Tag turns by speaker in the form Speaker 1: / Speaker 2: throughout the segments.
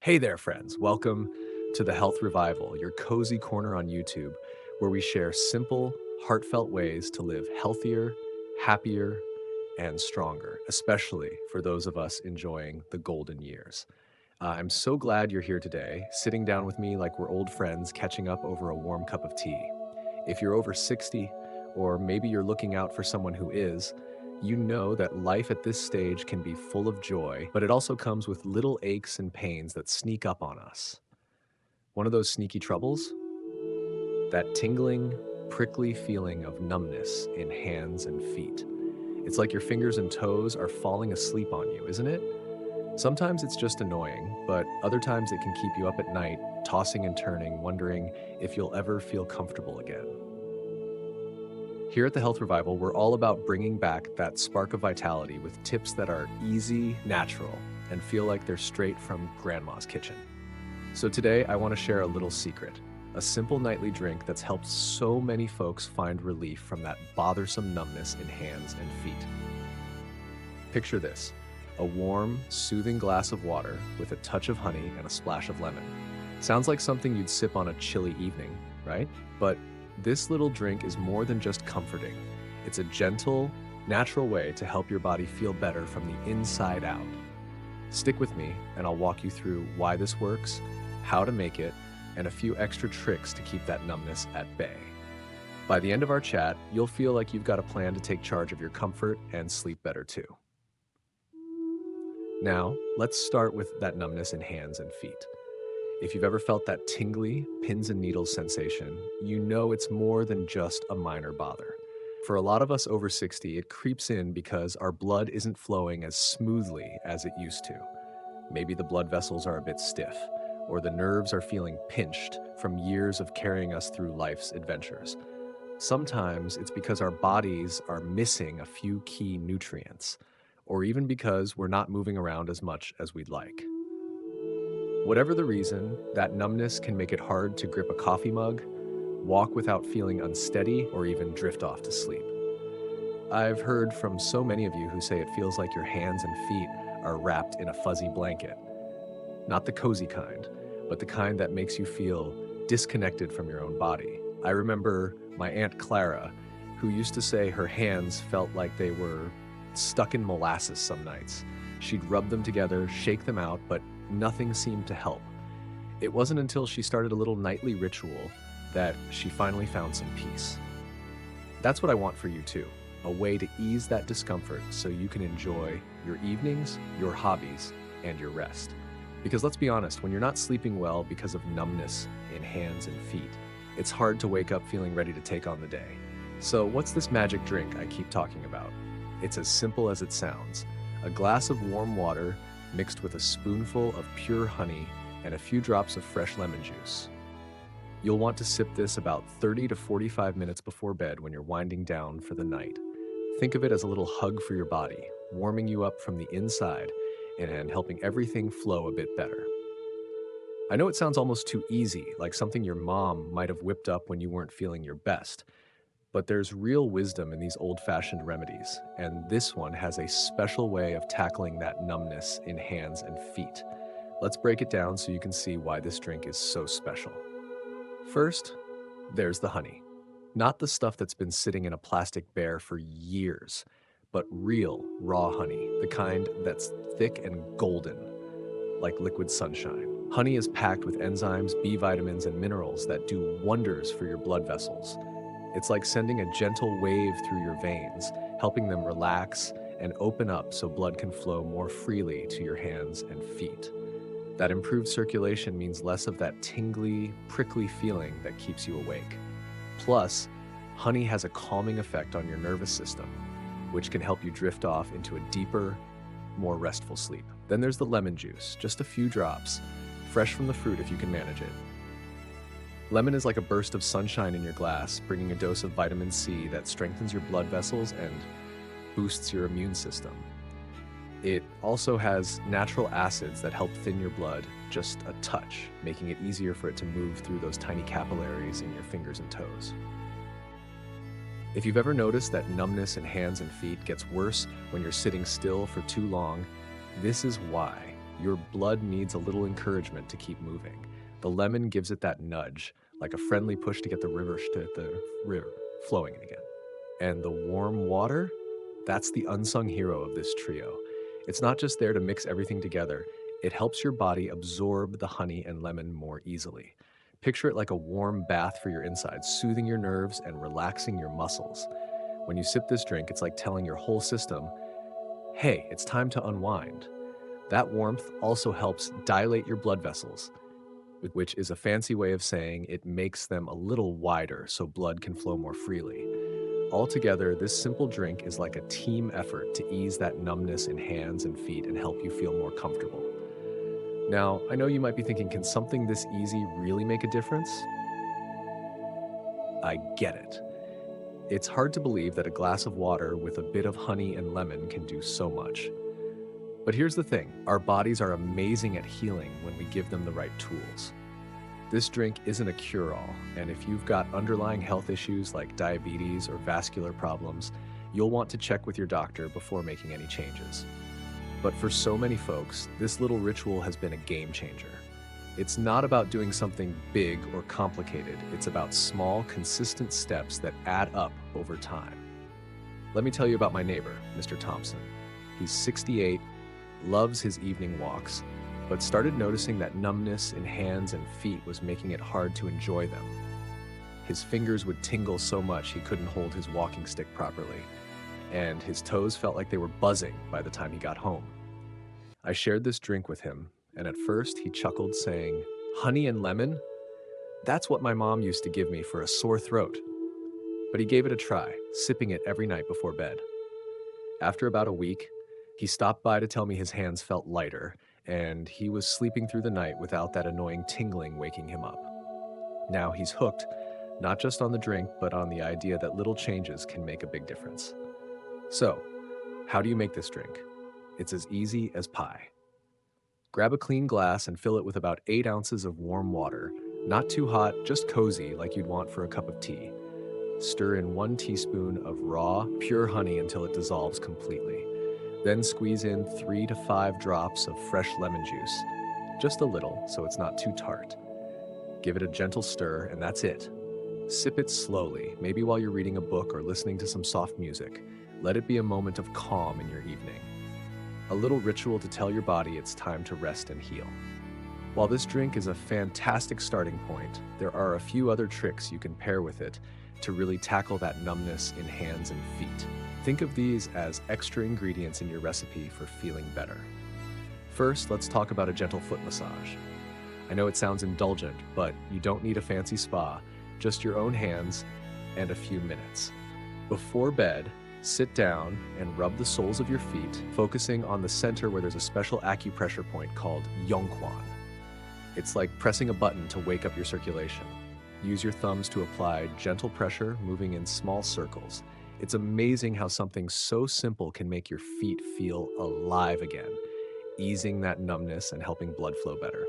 Speaker 1: Hey there, friends. Welcome to the Health Revival, your cozy corner on YouTube, where we share simple, heartfelt ways to live healthier, happier, and stronger, especially for those of us enjoying the golden years. I'm so glad you're here today, sitting down with me like we're old friends, catching up over a warm cup of tea. If you're over 60, or maybe you're looking out for someone who is, you know that life at this stage can be full of joy, but it also comes with little aches and pains that sneak up on us. One of those sneaky troubles? That tingling, prickly feeling of numbness in hands and feet. It's like your fingers and toes are falling asleep on you, isn't it? Sometimes it's just annoying, but other times it can keep you up at night, tossing and turning, wondering if you'll ever feel comfortable again. Here at the Health Revival, we're all about bringing back that spark of vitality with tips that are easy, natural, and feel like they're straight from grandma's kitchen. So today, I want to share a little secret, a simple nightly drink that's helped so many folks find relief from that bothersome numbness in hands and feet. Picture this: a warm, soothing glass of water with a touch of honey and a splash of lemon. Sounds like something you'd sip on a chilly evening, right? But this little drink is more than just comforting. It's a gentle, natural way to help your body feel better from the inside out. Stick with me, and I'll walk you through why this works, how to make it, and a few extra tricks to keep that numbness at bay. By the end of our chat, you'll feel like you've got a plan to take charge of your comfort and sleep better too. Now, let's start with that numbness in hands and feet. If you've ever felt that tingly, pins and needles sensation, you know it's more than just a minor bother. For a lot of us over 60, it creeps in because our blood isn't flowing as smoothly as it used to. Maybe the blood vessels are a bit stiff, or the nerves are feeling pinched from years of carrying us through life's adventures. Sometimes it's because our bodies are missing a few key nutrients, or even because we're not moving around as much as we'd like. Whatever the reason, that numbness can make it hard to grip a coffee mug, walk without feeling unsteady, or even drift off to sleep. I've heard from so many of you who say it feels like your hands and feet are wrapped in a fuzzy blanket. Not the cozy kind, but the kind that makes you feel disconnected from your own body. I remember my Aunt Clara, who used to say her hands felt like they were stuck in molasses some nights. She'd rub them together, shake them out, but nothing seemed to help. It wasn't until she started a little nightly ritual that she finally found some peace. That's what I want for you too, a way to ease that discomfort so you can enjoy your evenings, your hobbies, and your rest. Because let's be honest, when you're not sleeping well because of numbness in hands and feet, it's hard to wake up feeling ready to take on the day. So what's this magic drink I keep talking about? It's as simple as it sounds: a glass of warm water mixed with a spoonful of pure honey and a few drops of fresh lemon juice. You'll want to sip this about 30 to 45 minutes before bed when you're winding down for the night. Think of it as a little hug for your body, warming you up from the inside and helping everything flow a bit better. I know it sounds almost too easy, like something your mom might have whipped up when you weren't feeling your best, but there's real wisdom in these old-fashioned remedies, and this one has a special way of tackling that numbness in hands and feet. Let's break it down so you can see why this drink is so special. First, there's the honey. Not the stuff that's been sitting in a plastic bear for years, but real, raw honey, the kind that's thick and golden, like liquid sunshine. Honey is packed with enzymes, B vitamins, and minerals that do wonders for your blood vessels. It's like sending a gentle wave through your veins, helping them relax and open up so blood can flow more freely to your hands and feet. That improved circulation means less of that tingly, prickly feeling that keeps you awake. Plus, honey has a calming effect on your nervous system, which can help you drift off into a deeper, more restful sleep. Then there's the lemon juice, just a few drops, fresh from the fruit if you can manage it. Lemon is like a burst of sunshine in your glass, bringing a dose of vitamin C that strengthens your blood vessels and boosts your immune system. It also has natural acids that help thin your blood just a touch, making it easier for it to move through those tiny capillaries in your fingers and toes. If you've ever noticed that numbness in hands and feet gets worse when you're sitting still for too long, this is why. Your blood needs a little encouragement to keep moving. The lemon gives it that nudge, like a friendly push to get the river flowing again. And the warm water, that's the unsung hero of this trio. It's not just there to mix everything together, it helps your body absorb the honey and lemon more easily. Picture it like a warm bath for your insides, soothing your nerves and relaxing your muscles. When you sip this drink, it's like telling your whole system, hey, it's time to unwind. That warmth also helps dilate your blood vessels, which is a fancy way of saying it makes them a little wider so blood can flow more freely. Altogether, this simple drink is like a team effort to ease that numbness in hands and feet and help you feel more comfortable. Now, I know you might be thinking, can something this easy really make a difference? I get it. It's hard to believe that a glass of water with a bit of honey and lemon can do so much. But here's the thing, our bodies are amazing at healing when we give them the right tools. This drink isn't a cure-all, and if you've got underlying health issues like diabetes or vascular problems, you'll want to check with your doctor before making any changes. But for so many folks, this little ritual has been a game changer. It's not about doing something big or complicated, it's about small, consistent steps that add up over time. Let me tell you about my neighbor, Mr. Thompson. He's 68, loves his evening walks, but started noticing that numbness in hands and feet was making it hard to enjoy them. His fingers would tingle so much he couldn't hold his walking stick properly, and his toes felt like they were buzzing by the time he got home. I shared this drink with him, and at first he chuckled, saying, "Honey and lemon? That's what my mom used to give me for a sore throat." But he gave it a try, sipping it every night before bed. After about a week, he stopped by to tell me his hands felt lighter, and he was sleeping through the night without that annoying tingling waking him up. Now he's hooked, not just on the drink, but on the idea that little changes can make a big difference. So, how do you make this drink? It's as easy as pie. Grab a clean glass and fill it with about 8 ounces of warm water, not too hot, just cozy like you'd want for a cup of tea. Stir in 1 teaspoon of raw, pure honey until it dissolves completely. Then squeeze in 3 to 5 drops of fresh lemon juice, just a little so it's not too tart. Give it a gentle stir, and that's it. Sip it slowly, maybe while you're reading a book or listening to some soft music. Let it be a moment of calm in your evening. A little ritual to tell your body it's time to rest and heal. While this drink is a fantastic starting point, there are a few other tricks you can pair with it to really tackle that numbness in hands and feet. Think of these as extra ingredients in your recipe for feeling better. First, let's talk about a gentle foot massage. I know it sounds indulgent, but you don't need a fancy spa, just your own hands and a few minutes. Before bed, sit down and rub the soles of your feet, focusing on the center where there's a special acupressure point called Yongquan. It's like pressing a button to wake up your circulation. Use your thumbs to apply gentle pressure, moving in small circles. It's amazing how something so simple can make your feet feel alive again, easing that numbness and helping blood flow better.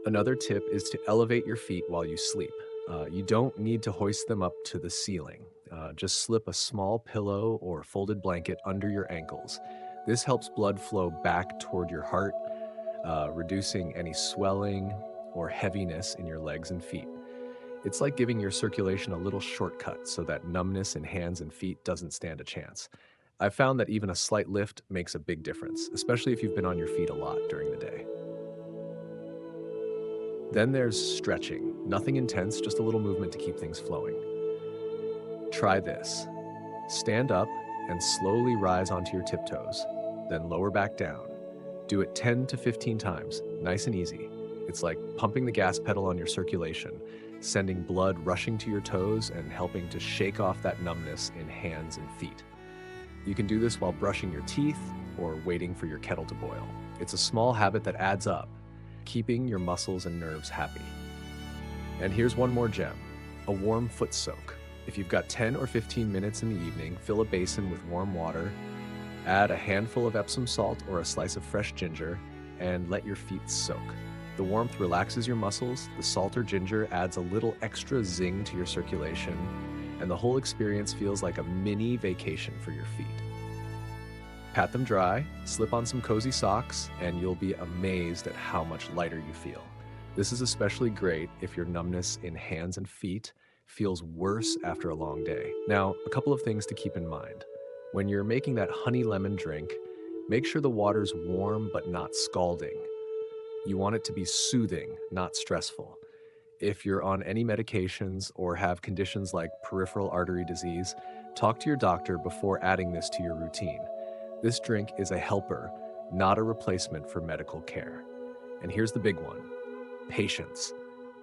Speaker 1: Another tip is to elevate your feet while you sleep. You don't need to hoist them up to the ceiling. Just slip a small pillow or folded blanket under your ankles. This helps blood flow back toward your heart, reducing any swelling or heaviness in your legs and feet. It's like giving your circulation a little shortcut so that numbness in hands and feet doesn't stand a chance. I've found that even a slight lift makes a big difference, especially if you've been on your feet a lot during the day. Then there's stretching. Nothing intense, just a little movement to keep things flowing. Try this. Stand up and slowly rise onto your tiptoes, then lower back down. Do it 10 to 15 times, nice and easy. It's like pumping the gas pedal on your circulation, sending blood rushing to your toes and helping to shake off that numbness in hands and feet. You can do this while brushing your teeth or waiting for your kettle to boil. It's a small habit that adds up, keeping your muscles and nerves happy. And here's one more gem, a warm foot soak. If you've got 10 or 15 minutes in the evening, fill a basin with warm water, add a handful of Epsom salt or a slice of fresh ginger, and let your feet soak. The warmth relaxes your muscles, the salt or ginger adds a little extra zing to your circulation, and the whole experience feels like a mini vacation for your feet. Pat them dry, slip on some cozy socks, and you'll be amazed at how much lighter you feel. This is especially great if your numbness in hands and feet feels worse after a long day. Now, a couple of things to keep in mind. When you're making that honey lemon drink, make sure the water's warm but not scalding. You want it to be soothing, not stressful. If you're on any medications or have conditions like peripheral artery disease, talk to your doctor before adding this to your routine. This drink is a helper, not a replacement for medical care. And here's the big one: patience.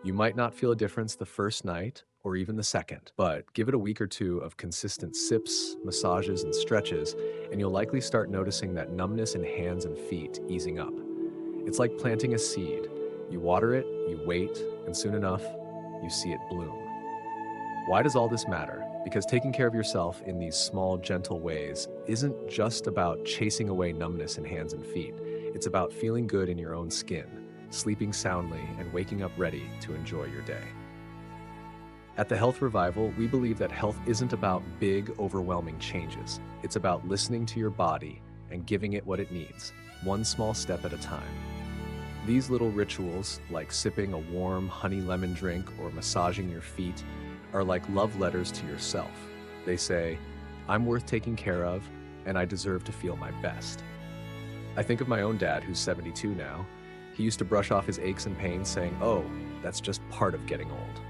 Speaker 1: You might not feel a difference the first night or even the second, but give it a week or two of consistent sips, massages, and stretches, and you'll likely start noticing that numbness in hands and feet easing up. It's like planting a seed. You water it, you wait, and soon enough, you see it bloom. Why does all this matter? Because taking care of yourself in these small, gentle ways isn't just about chasing away numbness in hands and feet. It's about feeling good in your own skin, sleeping soundly, and waking up ready to enjoy your day. At the Health Revival, we believe that health isn't about big, overwhelming changes. It's about listening to your body and giving it what it needs, one small step at a time. These little rituals, like sipping a warm honey lemon drink or massaging your feet, are like love letters to yourself. They say, I'm worth taking care of, and I deserve to feel my best. I think of my own dad, who's 72 now. He used to brush off his aches and pains saying, oh, that's just part of getting old.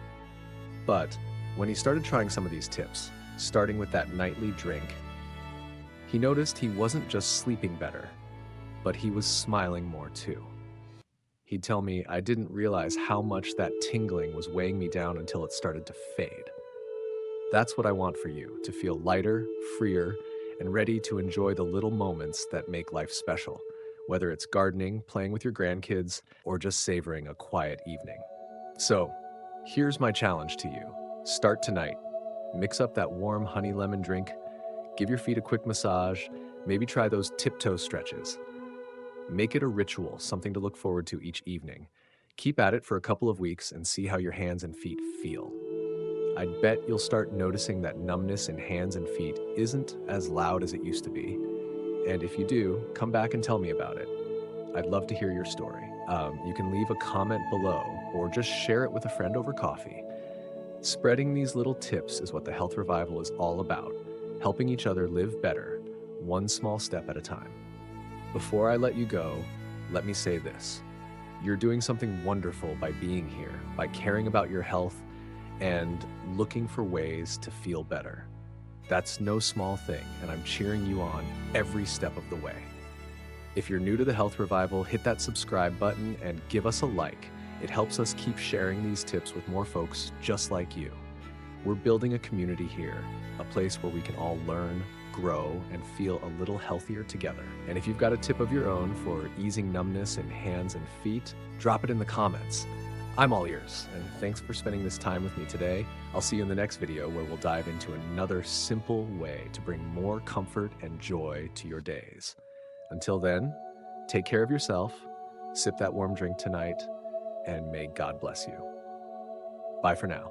Speaker 1: But when he started trying some of these tips, starting with that nightly drink, he noticed he wasn't just sleeping better, but he was smiling more too. He'd tell me I didn't realize how much that tingling was weighing me down until it started to fade. That's what I want for you, to feel lighter, freer, and ready to enjoy the little moments that make life special, whether it's gardening, playing with your grandkids, or just savoring a quiet evening. So, here's my challenge to you. Start tonight. Mix up that warm honey lemon drink, give your feet a quick massage, maybe try those tiptoe stretches. Make it a ritual, something to look forward to each evening. Keep at it for a couple of weeks and see how your hands and feet feel. I'd bet you'll start noticing that numbness in hands and feet isn't as loud as it used to be. And if you do, come back and tell me about it. I'd love to hear your story. You can leave a comment below or just share it with a friend over coffee. Spreading these little tips is what the Health Revival is all about, helping each other live better, one small step at a time. Before I let you go, let me say this. You're doing something wonderful by being here, by caring about your health, and looking for ways to feel better. That's no small thing, and I'm cheering you on every step of the way. If you're new to the Health Revival, hit that subscribe button and give us a like. It helps us keep sharing these tips with more folks just like you. We're building a community here, a place where we can all learn, grow, and feel a little healthier together. And if you've got a tip of your own for easing numbness in hands and feet, drop it in the comments. I'm all ears, and thanks for spending this time with me today. I'll see you in the next video where we'll dive into another simple way to bring more comfort and joy to your days. Until then, take care of yourself, sip that warm drink tonight, and may God bless you. Bye for now.